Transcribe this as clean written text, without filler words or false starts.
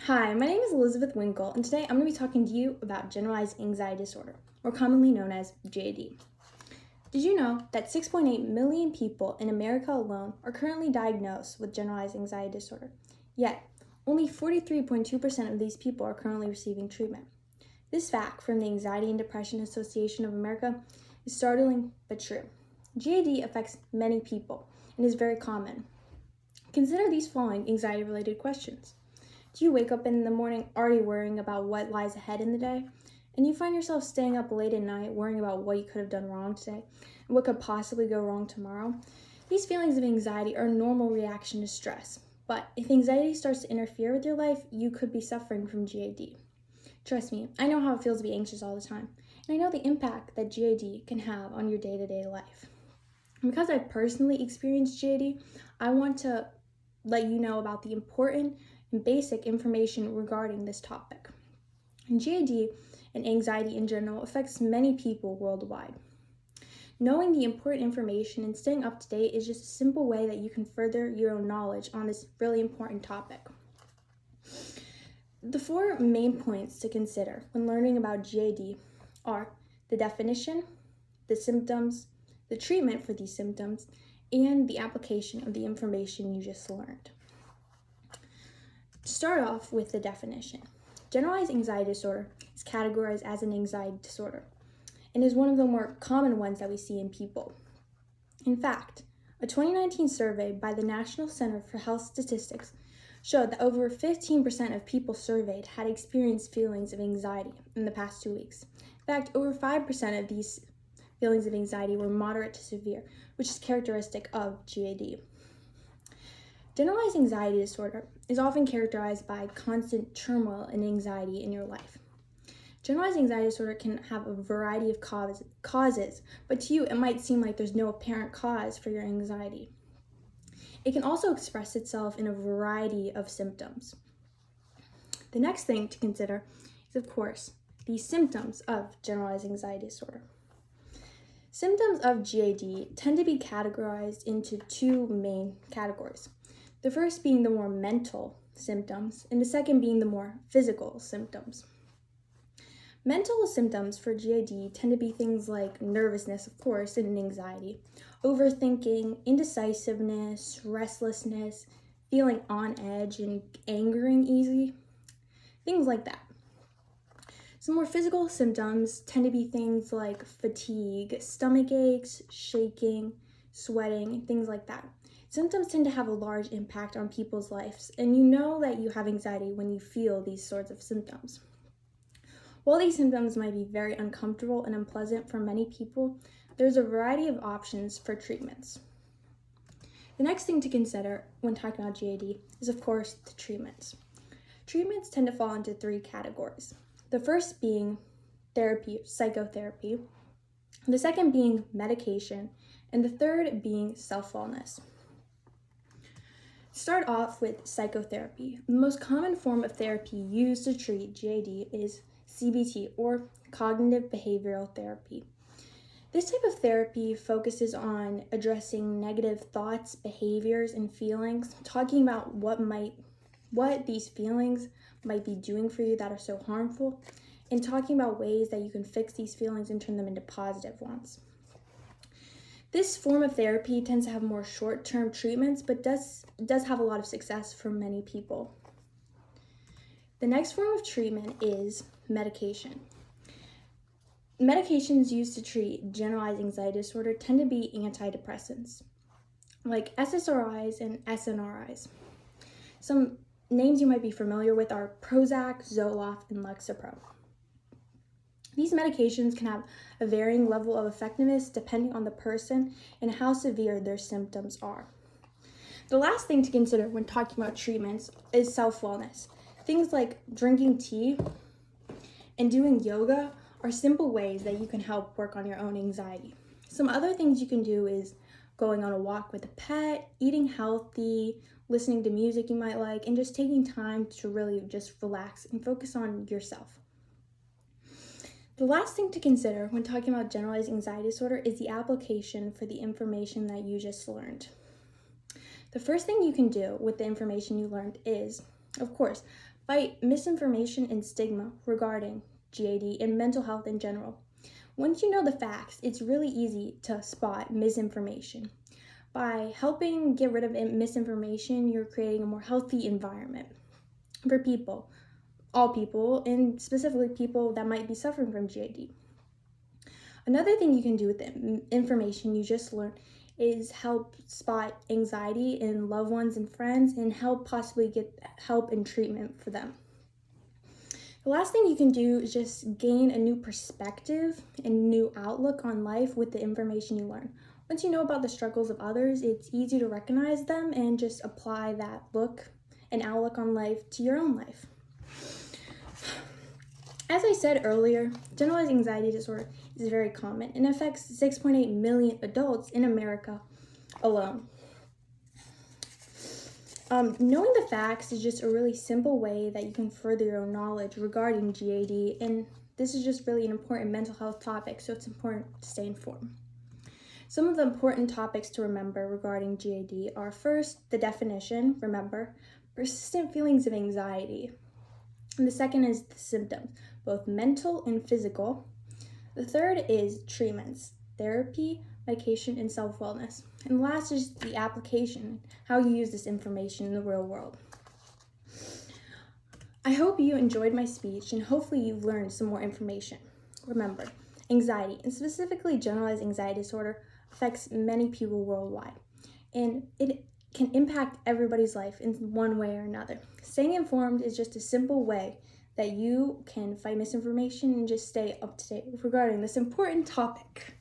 Hi, my name is Elizabeth Winkle, and today I'm going to be talking to you about generalized anxiety disorder, or commonly known as GAD. Did you know that 6.8 million people in America alone are currently diagnosed with generalized anxiety disorder? Yet, only 43.2% of these people are currently receiving treatment. This fact from the Anxiety and Depression Association of America is startling but true. GAD affects many people and is very common. Consider these following anxiety-related questions. Do you wake up in the morning already worrying about what lies ahead in the day? And you find yourself staying up late at night worrying about what you could have done wrong today and what could possibly go wrong tomorrow? These feelings of anxiety are a normal reaction to stress. But if anxiety starts to interfere with your life, you could be suffering from GAD. Trust me, I know how it feels to be anxious all the time, and I know the impact that GAD can have on your day-to-day life. And because I've personally experienced GAD, I want to let you know about the important and basic information regarding this topic. And GAD and anxiety in general affects many people worldwide. Knowing the important information and staying up to date is just a simple way that you can further your own knowledge on this really important topic. The four main points to consider when learning about GAD are the definition, the symptoms, the treatment for these symptoms, and the application of the information you just learned. To start off with the definition. Generalized anxiety disorder is categorized as an anxiety disorder and is one of the more common ones that we see in people. In fact, a 2019 survey by the National Center for Health Statistics showed that over 15% of people surveyed had experienced feelings of anxiety in the past 2 weeks. In fact, over 5% of these feelings of anxiety were moderate to severe, which is characteristic of GAD. Generalized anxiety disorder is often characterized by constant turmoil and anxiety in your life. Generalized anxiety disorder can have a variety of causes, but to you it might seem like there's no apparent cause for your anxiety. It can also express itself in a variety of symptoms. The next thing to consider is, of course, the symptoms of generalized anxiety disorder. Symptoms of GAD tend to be categorized into two main categories. The first being the more mental symptoms, and the second being the more physical symptoms. Mental symptoms for GAD tend to be things like nervousness, of course, and anxiety, overthinking, indecisiveness, restlessness, feeling on edge, and angering easy, things like that. Some more physical symptoms tend to be things like fatigue, stomach aches, shaking, sweating, things like that. Symptoms tend to have a large impact on people's lives, and you know that you have anxiety when you feel these sorts of symptoms. While these symptoms might be very uncomfortable and unpleasant for many people, there's a variety of options for treatments. The next thing to consider when talking about GAD is, of course, the treatments. Treatments tend to fall into three categories. The first being therapy, psychotherapy, the second being medication, and the third being self-wellness. Start off with psychotherapy. The most common form of therapy used to treat GAD is CBT, or cognitive behavioral therapy. This type of therapy focuses on addressing negative thoughts, behaviors, and feelings, talking about what these feelings might be doing for you that are so harmful, and talking about ways that you can fix these feelings and turn them into positive ones. This form of therapy tends to have more short-term treatments, but does have a lot of success for many people. The next form of treatment is medication. Medications used to treat generalized anxiety disorder tend to be antidepressants, like SSRIs and SNRIs. Some names you might be familiar with are Prozac, Zoloft, and Lexapro. These medications can have a varying level of effectiveness depending on the person and how severe their symptoms are. The last thing to consider when talking about treatments is self-wellness. Things like drinking tea and doing yoga are simple ways that you can help work on your own anxiety. Some other things you can do is going on a walk with a pet, eating healthy, listening to music you might like, and just taking time to really just relax and focus on yourself. The last thing to consider when talking about generalized anxiety disorder is the application for the information that you just learned. The first thing you can do with the information you learned is, of course, fight misinformation and stigma regarding GAD and mental health in general. Once you know the facts, it's really easy to spot misinformation. By helping get rid of misinformation, you're creating a more healthy environment for people, all people, and specifically people that might be suffering from GAD. Another thing you can do with the information you just learned is help spot anxiety in loved ones and friends and help possibly get help and treatment for them. The last thing you can do is just gain a new perspective and new outlook on life with the information you learn. Once you know about the struggles of others, it's easy to recognize them and just apply that look and outlook on life to your own life. As I said earlier, generalized anxiety disorder is very common and affects 6.8 million adults in America alone. Knowing the facts is just a really simple way that you can further your own knowledge regarding GAD, and this is just really an important mental health topic, so it's important to stay informed. Some of the important topics to remember regarding GAD are: first, the definition, remember, persistent feelings of anxiety. And the second is the symptoms, both mental and physical. The third is treatments, therapy, medication, and self-wellness. And last is the application, how you use this information in the real world. I hope you enjoyed my speech and hopefully you've learned some more information. Remember, anxiety, and specifically generalized anxiety disorder, affects many people worldwide, and it can impact everybody's life in one way or another. Staying informed is just a simple way that you can fight misinformation and just stay up to date regarding this important topic.